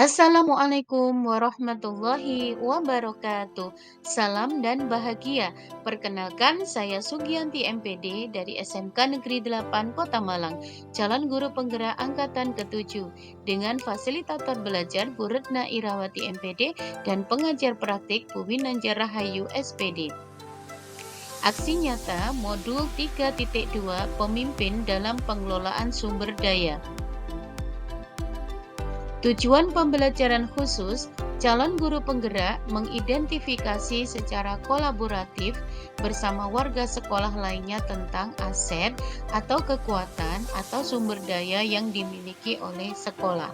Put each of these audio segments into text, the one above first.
Assalamualaikum warahmatullahi wabarakatuh. Salam dan bahagia. Perkenalkan, saya Sugianti MPD dari SMK Negeri 8 Kota Malang, calon guru penggerak angkatan ke-7 dengan fasilitator belajar Bu Retna Irawati MPD dan pengajar praktik Bu Winanjar Rahayu SPD. Aksi nyata modul 3.2 Pemimpin dalam pengelolaan sumber daya. Tujuan pembelajaran khusus, calon guru penggerak mengidentifikasi secara kolaboratif bersama warga sekolah lainnya tentang aset atau kekuatan atau sumber daya yang dimiliki oleh sekolah.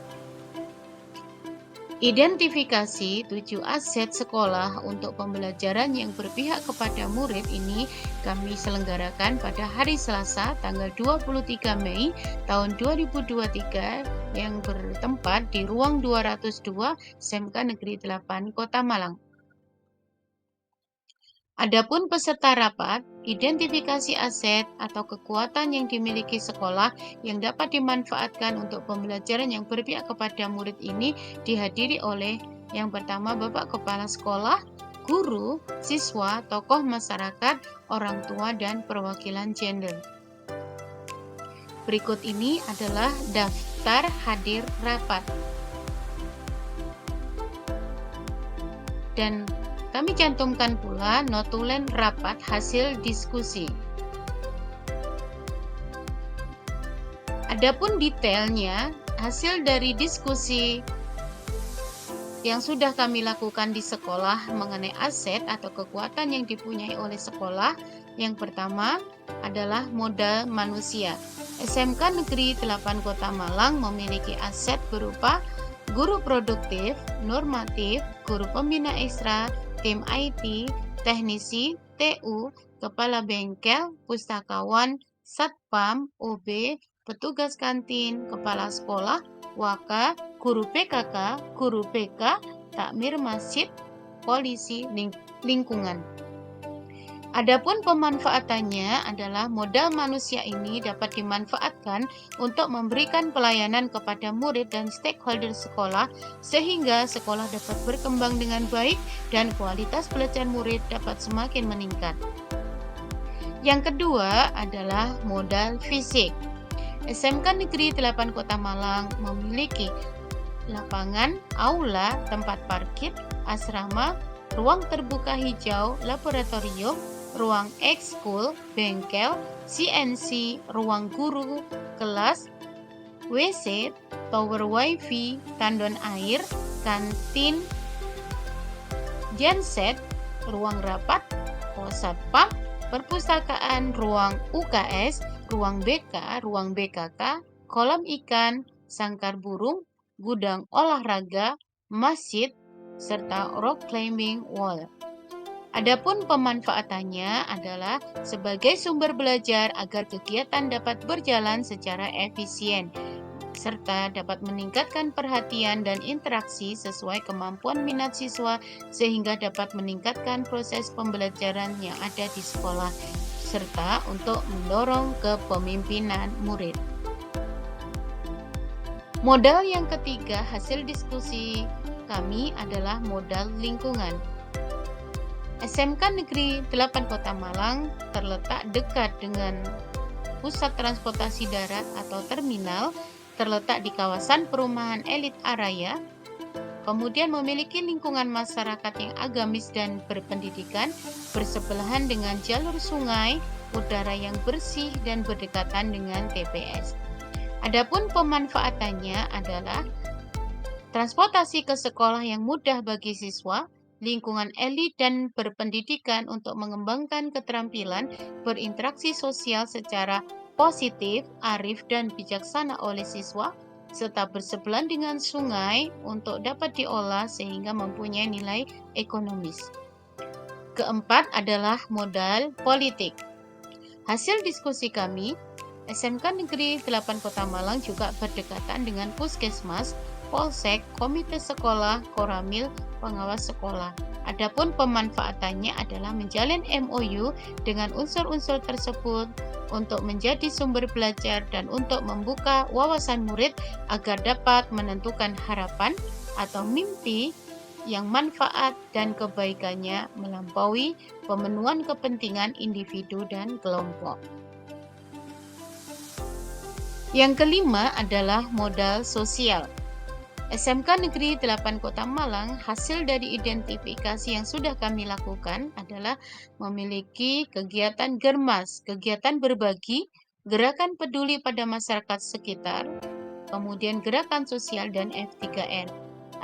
Identifikasi 7 aset sekolah untuk pembelajaran yang berpihak kepada murid ini kami selenggarakan pada hari Selasa tanggal 23 Mei tahun 2023 yang bertempat di ruang 202 SMK Negeri 8 Kota Malang. Adapun peserta rapat, identifikasi aset atau kekuatan yang dimiliki sekolah yang dapat dimanfaatkan untuk pembelajaran yang berpihak kepada murid ini dihadiri oleh yang pertama Bapak Kepala Sekolah, guru, siswa, tokoh masyarakat, orang tua, dan perwakilan gender. Berikut ini adalah daftar hadir rapat. Dan kami cantumkan pula notulen rapat hasil diskusi. Adapun detailnya, hasil dari diskusi yang sudah kami lakukan di sekolah mengenai aset atau kekuatan yang dipunyai oleh sekolah, yang pertama adalah modal manusia. SMK Negeri 8 Kota Malang memiliki aset berupa guru produktif, normatif, guru pembina ekstra, tim IT, teknisi, TU, kepala bengkel, pustakawan, satpam, OB, petugas kantin, kepala sekolah, waka, guru PKK, guru PK, takmir masjid, polisi, lingkungan. Adapun pemanfaatannya adalah modal manusia ini dapat dimanfaatkan untuk memberikan pelayanan kepada murid dan stakeholder sekolah sehingga sekolah dapat berkembang dengan baik dan kualitas belajar murid dapat semakin meningkat. Yang kedua adalah modal fisik. SMK Negeri 8 Kota Malang memiliki lapangan, aula, tempat parkir, asrama, ruang terbuka hijau, laboratorium, ruang ekskul, bengkel, CNC, ruang guru, kelas, WC, tower wifi, tandon air, kantin, genset, ruang rapat, pos satpam, perpustakaan, ruang UKS, ruang BK, ruang BKK, kolam ikan, sangkar burung, gudang olahraga, masjid, serta rock climbing wall. Adapun pemanfaatannya adalah sebagai sumber belajar agar kegiatan dapat berjalan secara efisien, serta dapat meningkatkan perhatian dan interaksi sesuai kemampuan minat siswa sehingga dapat meningkatkan proses pembelajaran yang ada di sekolah, serta untuk mendorong kepemimpinan murid. Modal yang ketiga hasil diskusi kami adalah modal lingkungan. SMK Negeri 8 Kota Malang terletak dekat dengan pusat transportasi darat atau terminal, terletak di kawasan perumahan elit Araya, kemudian memiliki lingkungan masyarakat yang agamis dan berpendidikan, bersebelahan dengan jalur sungai, udara yang bersih, dan berdekatan dengan TPS. Adapun pemanfaatannya adalah transportasi ke sekolah yang mudah bagi siswa, lingkungan elit dan berpendidikan untuk mengembangkan keterampilan berinteraksi sosial secara positif, arif, dan bijaksana oleh siswa, serta bersebelahan dengan sungai untuk dapat diolah sehingga mempunyai nilai ekonomis. Keempat adalah modal politik. Hasil diskusi kami, SMK Negeri 8 Kota Malang juga berdekatan dengan Puskesmas, Polsek, Komite Sekolah, Koramil, Pengawas Sekolah. Adapun pemanfaatannya adalah menjalin MOU dengan unsur-unsur tersebut untuk menjadi sumber belajar dan untuk membuka wawasan murid agar dapat menentukan harapan atau mimpi yang manfaat dan kebaikannya melampaui pemenuhan kepentingan individu dan kelompok. Yang kelima adalah modal sosial. SMK Negeri 8 Kota Malang, hasil dari identifikasi yang sudah kami lakukan adalah memiliki kegiatan Germas, kegiatan berbagi, gerakan peduli pada masyarakat sekitar, kemudian gerakan sosial dan F3R.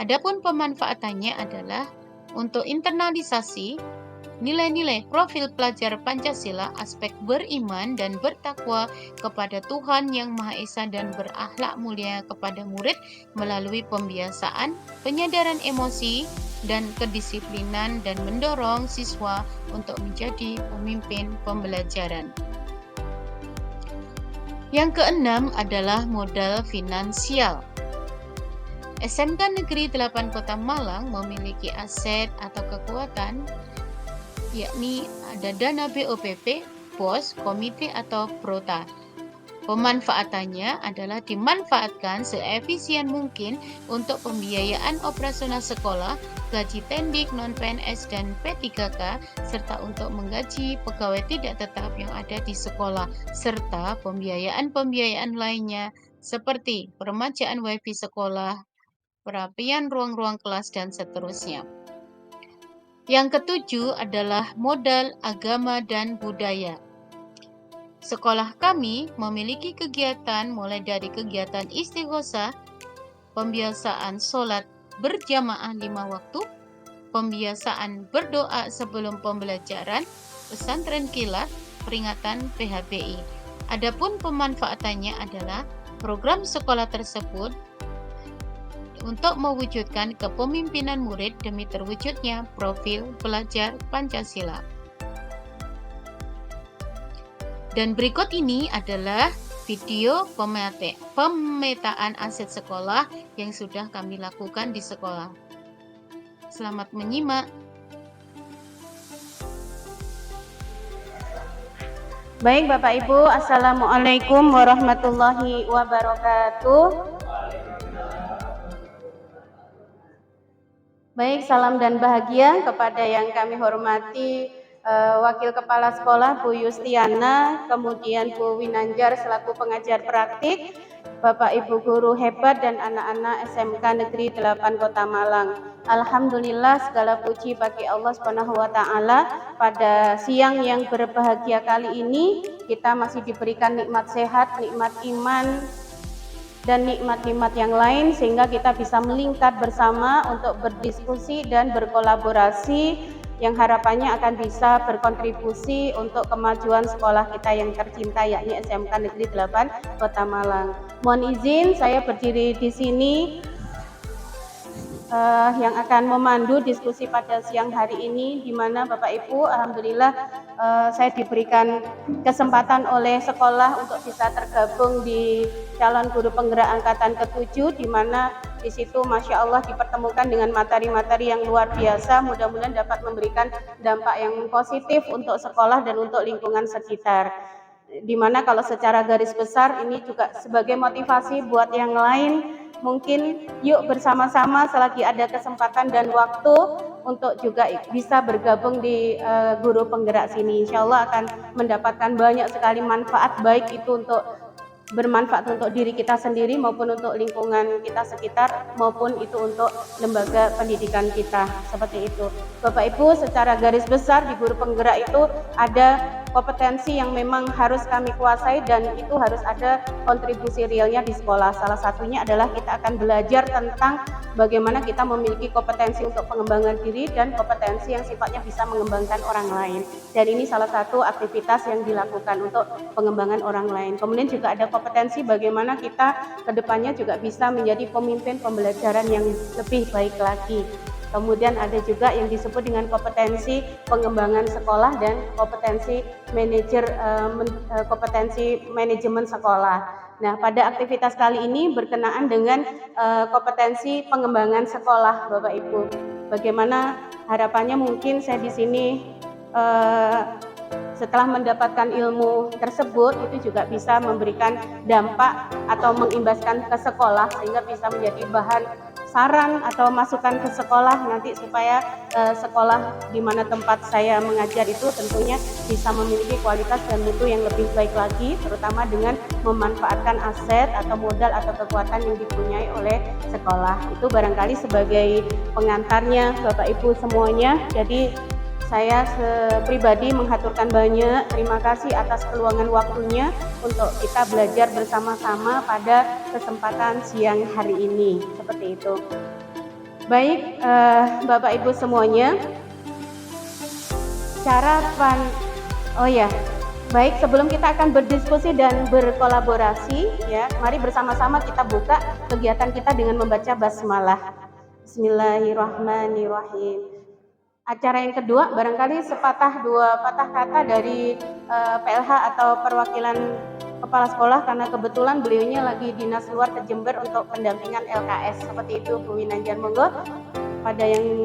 Adapun pemanfaatannya adalah untuk internalisasi nilai-nilai profil pelajar Pancasila, aspek beriman dan bertakwa kepada Tuhan Yang Maha Esa dan berakhlak mulia kepada murid melalui pembiasaan, penyadaran emosi, dan kedisiplinan dan mendorong siswa untuk menjadi pemimpin pembelajaran. Yang keenam adalah modal finansial. SMK Negeri 8 Kota Malang memiliki aset atau kekuatan yakni ada dana BOPP, POS, komite atau prota. Pemanfaatannya adalah dimanfaatkan seefisien mungkin untuk pembiayaan operasional sekolah, gaji tendik, non-PNS dan P3K, serta untuk menggaji pegawai tidak tetap yang ada di sekolah, serta pembiayaan-pembiayaan lainnya seperti permajaan wifi sekolah, perapian ruang-ruang kelas, dan seterusnya. Yang ketujuh adalah modal agama dan budaya. Sekolah kami memiliki kegiatan mulai dari kegiatan istighosah, pembiasaan sholat berjamaah 5 waktu, pembiasaan berdoa sebelum pembelajaran, pesantren kilat, peringatan PHBI. Adapun pemanfaatannya adalah program sekolah tersebut untuk mewujudkan kepemimpinan murid demi terwujudnya profil pelajar Pancasila. Dan berikut ini adalah video pemetaan aset sekolah yang sudah kami lakukan di sekolah. Selamat menyimak. Baik Bapak Ibu, Assalamualaikum warahmatullahi wabarakatuh. Baik, salam dan bahagia kepada yang kami hormati Wakil Kepala Sekolah Bu Yustiana, kemudian Bu Winanjar selaku pengajar praktik, Bapak Ibu guru hebat dan anak-anak SMK Negeri 8 Kota Malang. Alhamdulillah segala puji bagi Allah Subhanahu wa taala, pada siang yang berbahagia kali ini kita masih diberikan nikmat sehat, nikmat iman, dan nikmat-nikmat yang lain sehingga kita bisa melingkar bersama untuk berdiskusi dan berkolaborasi yang harapannya akan bisa berkontribusi untuk kemajuan sekolah kita yang tercinta yakni SMK Negeri 8 Kota Malang. Mohon izin saya berdiri di sini yang akan memandu diskusi pada siang hari ini, di mana Bapak Ibu alhamdulillah saya diberikan kesempatan oleh sekolah untuk bisa tergabung di calon guru penggerak angkatan ke-7, di mana di situ Masya Allah dipertemukan dengan materi-materi yang luar biasa. Mudah-mudahan dapat memberikan dampak yang positif untuk sekolah dan untuk lingkungan sekitar, dimana kalau secara garis besar ini juga sebagai motivasi buat yang lain. Mungkin yuk bersama-sama selagi ada kesempatan dan waktu untuk juga bisa bergabung di guru penggerak sini. Insya Allah akan mendapatkan banyak sekali manfaat, baik itu untuk bermanfaat untuk diri kita sendiri maupun untuk lingkungan kita sekitar, maupun itu untuk lembaga pendidikan kita. Seperti itu Bapak Ibu, secara garis besar di guru penggerak itu ada kompetensi yang memang harus kami kuasai dan itu harus ada kontribusi realnya di sekolah. Salah satunya adalah kita akan belajar tentang bagaimana kita memiliki kompetensi untuk pengembangan diri dan kompetensi yang sifatnya bisa mengembangkan orang lain. Dan ini salah satu aktivitas yang dilakukan untuk pengembangan orang lain. Kemudian juga ada kompetensi bagaimana kita kedepannya juga bisa menjadi pemimpin pembelajaran yang lebih baik lagi. Kemudian ada juga yang disebut dengan kompetensi pengembangan sekolah dan kompetensi manajemen sekolah. Nah, pada aktivitas kali ini berkenaan dengan kompetensi pengembangan sekolah, Bapak Ibu. Bagaimana harapannya mungkin saya di sini setelah mendapatkan ilmu tersebut itu juga bisa memberikan dampak atau mengimbaskan ke sekolah sehingga bisa menjadi bahan saran atau masukan ke sekolah nanti supaya sekolah di mana tempat saya mengajar itu tentunya bisa memiliki kualitas dan mutu yang lebih baik lagi, terutama dengan memanfaatkan aset atau modal atau kekuatan yang dipunyai oleh sekolah. Itu barangkali sebagai pengantarnya Bapak Ibu semuanya. Jadi saya pribadi menghaturkan banyak terima kasih atas keluangan waktunya untuk kita belajar bersama-sama pada kesempatan siang hari ini. Seperti itu. Baik, Bapak Ibu semuanya, baik, sebelum kita akan berdiskusi dan berkolaborasi, ya, mari bersama-sama kita buka kegiatan kita dengan membaca basmalah. Bismillahirrahmanirrahim. Acara yang kedua, barangkali sepatah dua patah kata dari PLH atau perwakilan kepala sekolah, karena kebetulan beliaunya lagi dinas luar ke Jember untuk pendampingan LKS. Seperti itu Bu Winanjar, monggo pada yang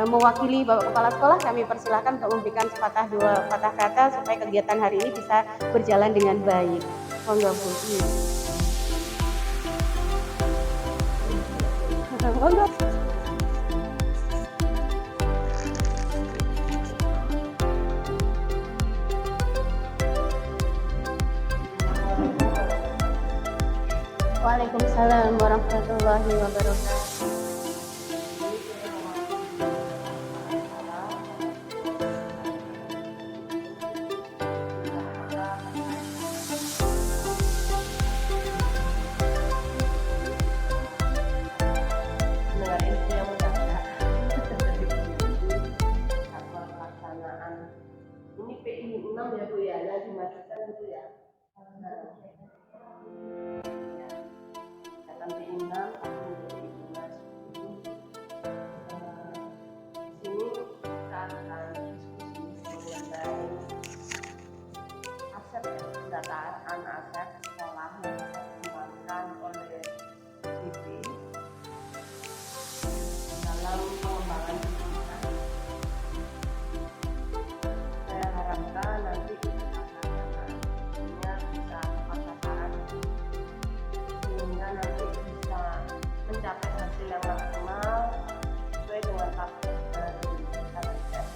mewakili Bapak Kepala Sekolah kami persilahkan untuk memberikan sepatah dua patah kata supaya kegiatan hari ini bisa berjalan dengan baik. Monggo Bu. Monggo. Waalaikumsalam warahmatullahi wabarakatuh. Mendengar info yang mendadak jadwal pelaksanaan ini PI 6 ya Bu ya, yang dimajukan itu ya. Kegiatan PI 6 tahun 2012. Di sini kita akan diskusi mengenai aset pendataan aset sekolah yang dikembangkan oleh BP dalam pengembangan pendidikan. Saya harapkan nanti kegiatannya bisa tepat sasaran sehingga nanti bisa mencapai hasil yang maksimal sesuai dengan target dari KPS.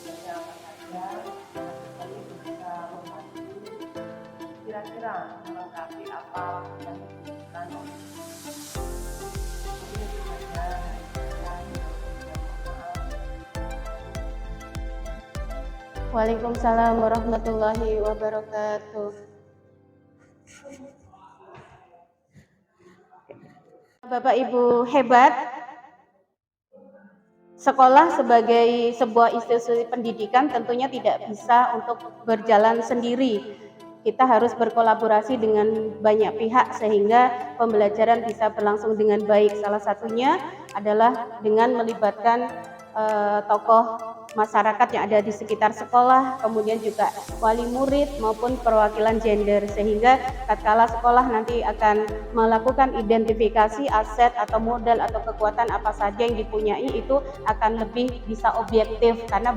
Jadi apa saja ini bisa membantu kira-kira melengkapi apa yang dibutuhkan oleh Waalaikumsalam warahmatullahi wabarakatuh. Bapak Ibu hebat, sekolah sebagai sebuah institusi pendidikan tentunya tidak bisa untuk berjalan sendiri. Kita harus berkolaborasi dengan banyak pihak sehingga pembelajaran bisa berlangsung dengan baik. Salah satunya adalah dengan melibatkan tokoh masyarakat yang ada di sekitar sekolah, kemudian juga wali murid maupun perwakilan gender, sehingga tatkala sekolah nanti akan melakukan identifikasi aset atau modal atau kekuatan apa saja yang dipunyai itu akan lebih bisa objektif karena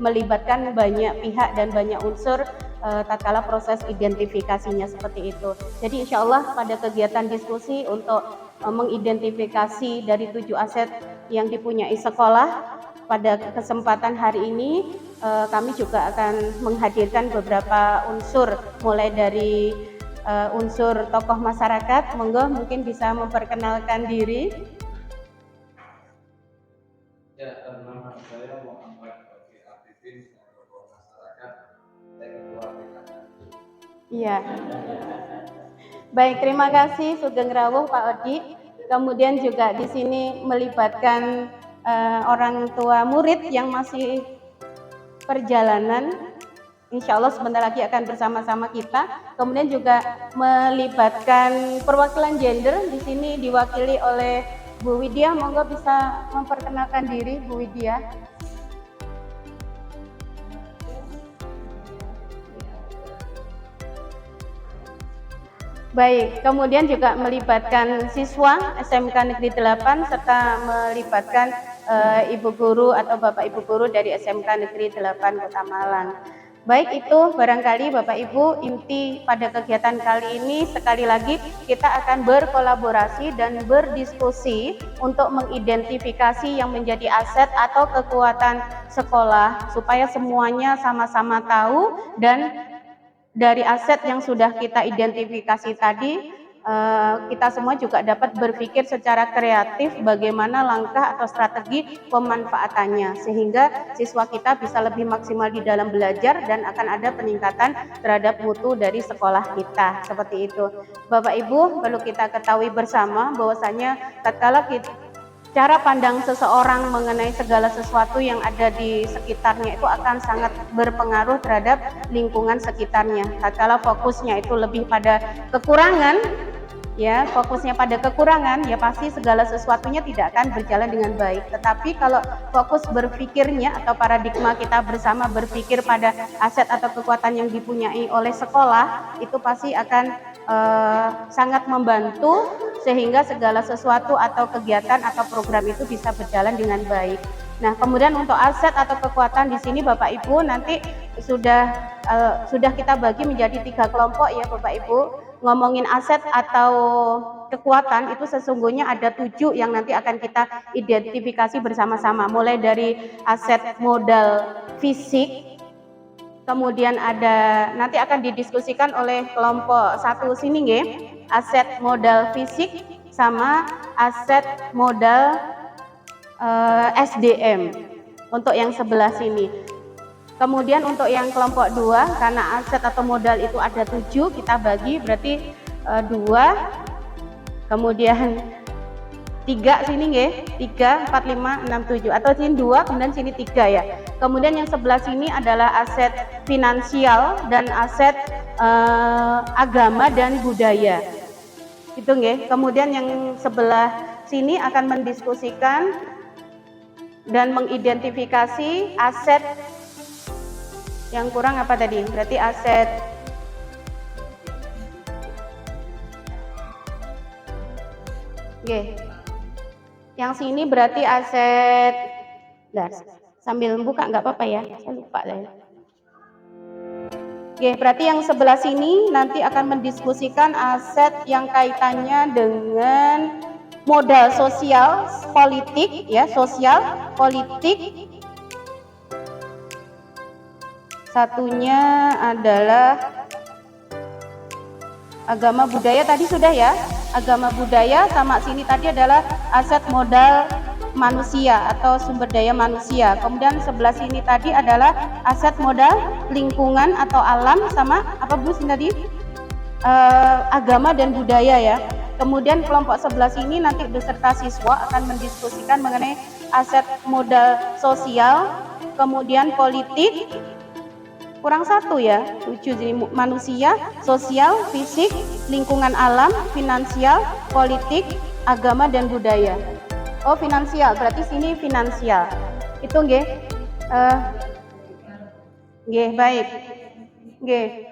melibatkan banyak pihak dan banyak unsur tatkala proses identifikasinya seperti itu. Jadi insya Allah pada kegiatan diskusi untuk mengidentifikasi dari 7 aset yang dipunyai sekolah, pada kesempatan hari ini kami juga akan menghadirkan beberapa unsur, mulai dari unsur tokoh masyarakat. Monggo mungkin bisa memperkenalkan diri. Ya, nama saya Muhammad Bagi Arifin, tokoh masyarakat, saya ketua PKK. Iya. Baik, terima kasih Sugeng Rawuh Pak Odi. Kemudian juga di sini melibatkan orang tua murid yang masih perjalanan, insya Allah sebentar lagi akan bersama-sama kita. Kemudian juga melibatkan perwakilan gender, di sini diwakili oleh Bu Widya. Monggo bisa memperkenalkan diri Bu Widya. Baik, kemudian juga melibatkan siswa SMK Negeri 8 serta melibatkan Ibu guru atau Bapak Ibu guru dari SMK Negeri 8 Kota Malang. Baik, itu barangkali Bapak Ibu inti pada kegiatan kali ini. Sekali lagi kita akan berkolaborasi dan berdiskusi untuk mengidentifikasi yang menjadi aset atau kekuatan sekolah supaya semuanya sama-sama tahu, dan dari aset yang sudah kita identifikasi tadi, kita semua juga dapat berpikir secara kreatif bagaimana langkah atau strategi pemanfaatannya sehingga siswa kita bisa lebih maksimal di dalam belajar dan akan ada peningkatan terhadap mutu dari sekolah kita. Seperti itu. Bapak Ibu, perlu kita ketahui bersama bahwasanya tatkala cara pandang seseorang mengenai segala sesuatu yang ada di sekitarnya itu akan sangat berpengaruh terhadap lingkungan sekitarnya. Tatkala fokusnya itu lebih pada kekurangan, ya fokusnya pada kekurangan, ya pasti segala sesuatunya tidak akan berjalan dengan baik. Tetapi kalau fokus berpikirnya atau paradigma kita bersama berpikir pada aset atau kekuatan yang dipunyai oleh sekolah, itu pasti akan sangat membantu sehingga segala sesuatu atau kegiatan atau program itu bisa berjalan dengan baik. Nah, kemudian untuk aset atau kekuatan di sini Bapak Ibu nanti sudah kita bagi menjadi 3 kelompok ya Bapak Ibu. Ngomongin aset atau kekuatan itu sesungguhnya ada 7 yang nanti akan kita identifikasi bersama-sama, mulai dari aset modal fisik. Kemudian ada nanti akan didiskusikan oleh kelompok 1 sini nggih, aset modal fisik sama aset modal SDM untuk yang sebelah sini. Kemudian untuk yang kelompok 2, karena aset atau modal itu ada 7, kita bagi berarti 2, kemudian 3 sini nggih, 3, 4, 5, 6, 7, atau sini 2, kemudian sini 3 ya. Kemudian yang sebelah sini adalah aset finansial dan aset agama dan budaya. Itu nggih. Kemudian yang sebelah sini akan mendiskusikan dan mengidentifikasi aset yang kurang apa tadi? Berarti aset nggih. Yang sini berarti aset, sambil buka nggak apa-apa ya, saya lupa saya. Oke, berarti yang sebelah sini nanti akan mendiskusikan aset yang kaitannya dengan modal sosial, politik ya, sosial, politik. Satunya adalah agama budaya, tadi sudah ya. Agama budaya, sama sini tadi adalah aset modal manusia atau sumber daya manusia. Kemudian sebelah sini tadi adalah aset modal lingkungan atau alam, sama apa Bu sini tadi? Agama dan budaya ya. Kemudian kelompok sebelah sini nanti beserta siswa akan mendiskusikan mengenai aset modal sosial, kemudian politik, kurang 1 ya, 7 jadi manusia, sosial, fisik, lingkungan alam, finansial, politik, agama dan budaya. Oh, finansial, berarti sini finansial. Itu nggih. Nggih, baik. Nggih.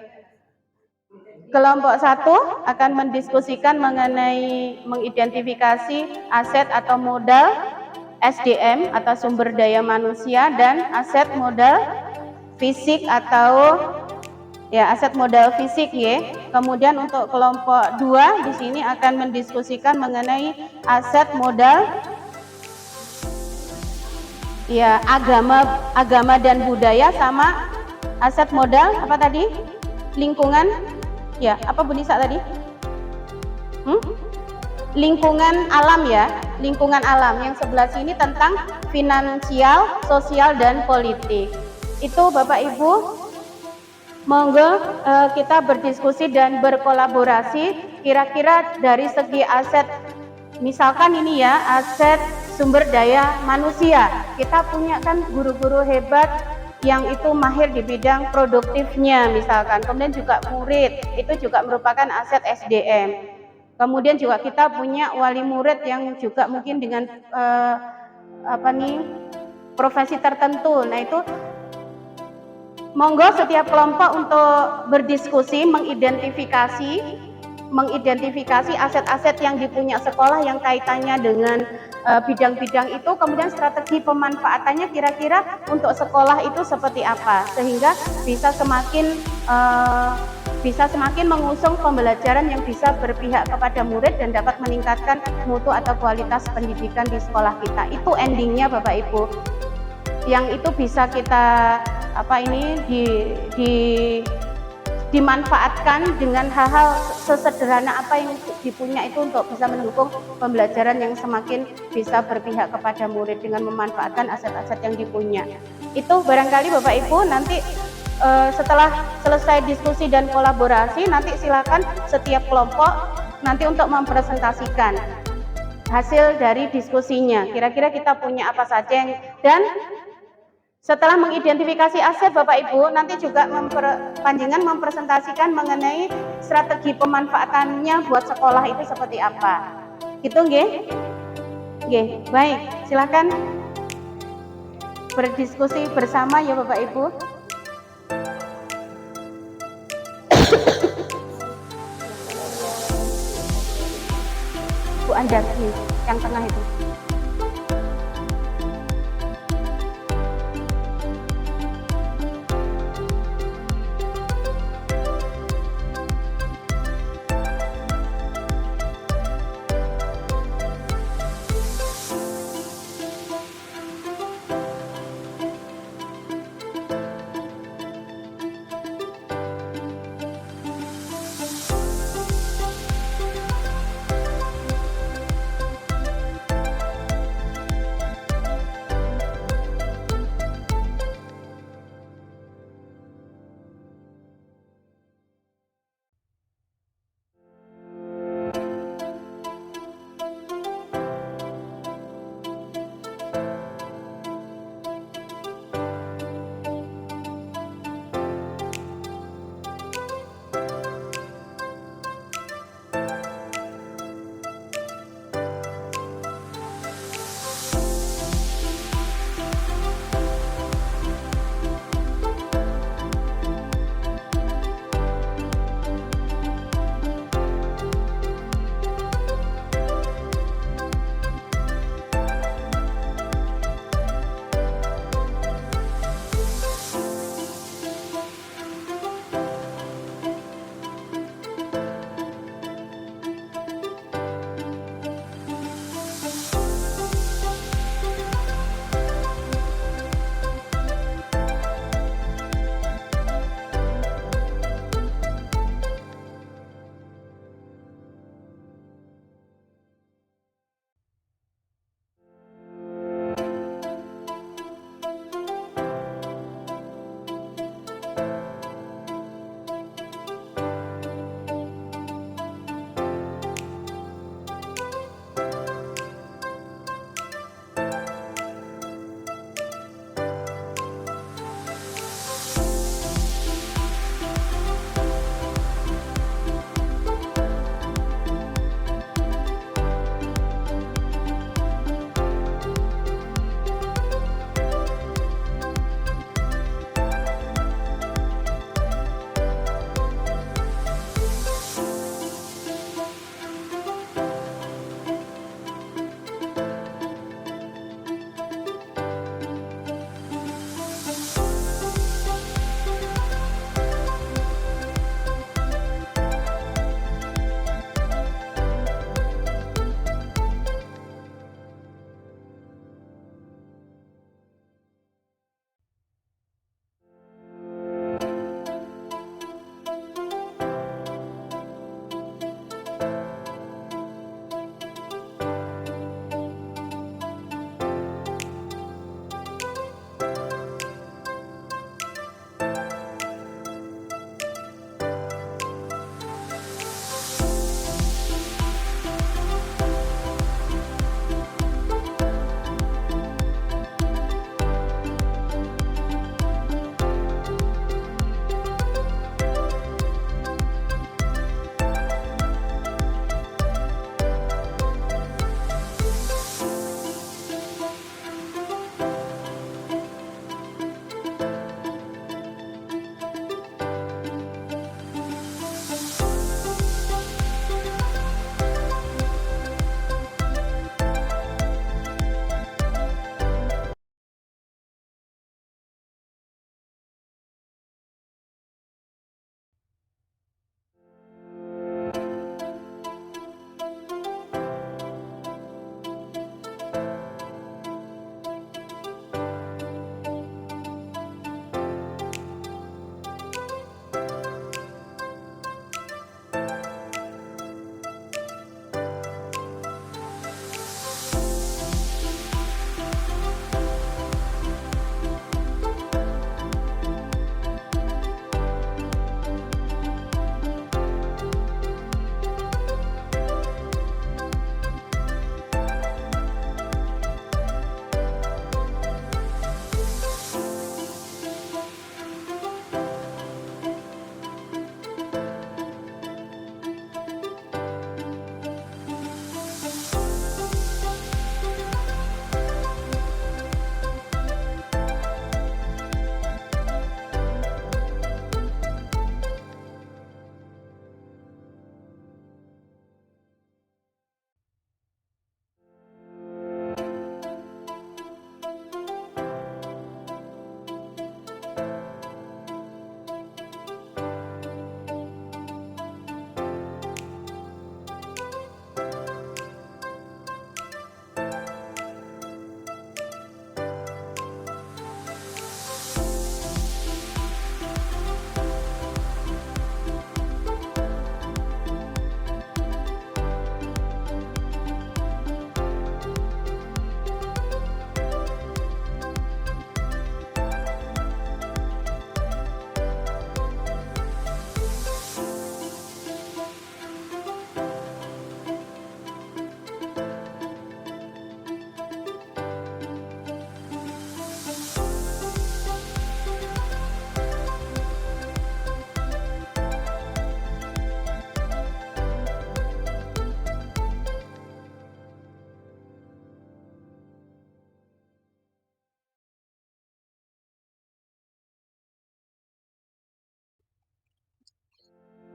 Kelompok 1 akan mendiskusikan mengenai mengidentifikasi aset atau modal SDM atau sumber daya manusia dan aset modal fisik atau ya aset modal fisik ya. Kemudian untuk kelompok 2 di sini akan mendiskusikan mengenai aset modal ya agama dan budaya, sama aset modal apa tadi? Lingkungan. Ya, apa Bu Nisa tadi? Lingkungan alam ya, lingkungan alam. Yang sebelah sini tentang finansial, sosial dan politik. Itu Bapak Ibu, monggo kita berdiskusi dan berkolaborasi kira-kira dari segi aset, misalkan ini ya, aset sumber daya manusia. Kita punya kan guru-guru hebat yang itu mahir di bidang produktifnya misalkan, kemudian juga murid, itu juga merupakan aset SDM. Kemudian juga kita punya wali murid yang juga mungkin dengan profesi tertentu. Nah itu monggo setiap kelompok untuk berdiskusi, mengidentifikasi mengidentifikasi aset-aset yang dipunya sekolah yang kaitannya dengan bidang-bidang itu, kemudian strategi pemanfaatannya kira-kira untuk sekolah itu seperti apa, sehingga bisa semakin mengusung pembelajaran yang bisa berpihak kepada murid dan dapat meningkatkan mutu atau kualitas pendidikan di sekolah kita. Itu endingnya Bapak Ibu, yang itu bisa kita dimanfaatkan dengan hal-hal sesederhana apa yang dipunya itu untuk bisa mendukung pembelajaran yang semakin bisa berpihak kepada murid dengan memanfaatkan aset-aset yang dipunya. Itu barangkali Bapak Ibu nanti setelah selesai diskusi dan kolaborasi, nanti silakan setiap kelompok nanti untuk mempresentasikan hasil dari diskusinya. Kira-kira kita punya apa saja dan setelah mengidentifikasi aset Bapak Ibu, nanti juga panjenengan mempresentasikan mengenai strategi pemanfaatannya buat sekolah itu seperti apa. Gitu nggih? Nggih, baik. Silakan berdiskusi bersama ya Bapak Ibu. Bu Andati, yang tengah itu.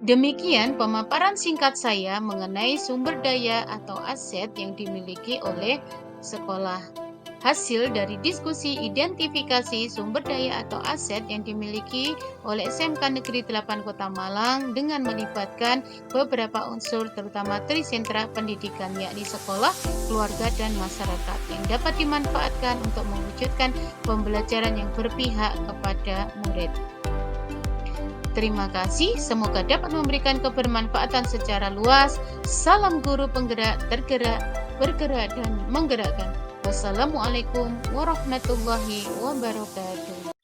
Demikian pemaparan singkat saya mengenai sumber daya atau aset yang dimiliki oleh sekolah. Hasil dari diskusi identifikasi sumber daya atau aset yang dimiliki oleh SMK Negeri 8 Kota Malang dengan melibatkan beberapa unsur terutama trisentra pendidikan yakni sekolah, keluarga, dan masyarakat yang dapat dimanfaatkan untuk mewujudkan pembelajaran yang berpihak kepada murid. Terima kasih, semoga dapat memberikan kebermanfaatan secara luas. Salam guru penggerak, tergerak, bergerak, dan menggerakkan. Wassalamualaikum warahmatullahi wabarakatuh.